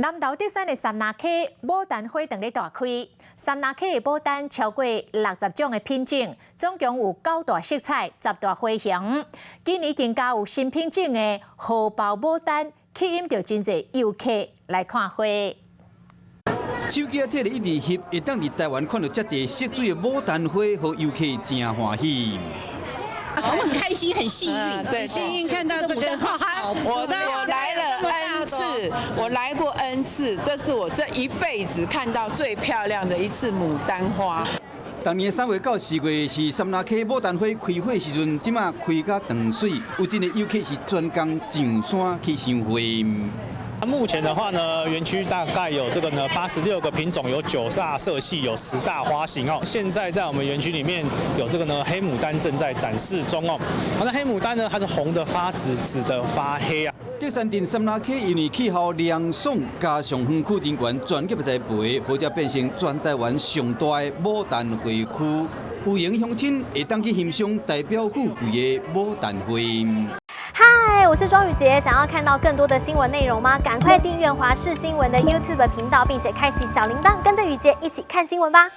南投德山的三拿溪牡丹花正咧大开，三拿溪的牡丹超过60种的品种，总共有9大色彩、10大花型。今年更加有新品种的荷包牡丹，吸引到真侪游客来看花。手机摕了一二翕，会当伫台湾看到遮侪色水的牡丹花，和游客真欢喜。 我很开心，很幸运，对，幸运看到这个花。我来了 N 次，我来过 N 次，这是我这一辈子看到最漂亮的一次牡丹花。当年3月到4月是三拿溪牡丹花开花时阵，即马开甲长水，有真的游客是专工上山去赏花。 目前的话呢，园区大概有这个呢86个品种，有9大色系，有10大花型哦。现在在我们园区里面有这个呢黑牡丹正在展示中哦。那黑牡丹呢，它是红的发紫，紫的发黑啊。德山镇三拿溪因为气候凉爽，加上园区人员专业栽培，或者变成全台湾上大的牡丹花区。有闲乡亲会当去欣赏代表富贵的牡丹花。 嗨，我是庄宇杰，想要看到更多的新闻内容吗？赶快订阅华视新闻的 YouTube 频道，并且开启小铃铛，跟着宇杰一起看新闻吧。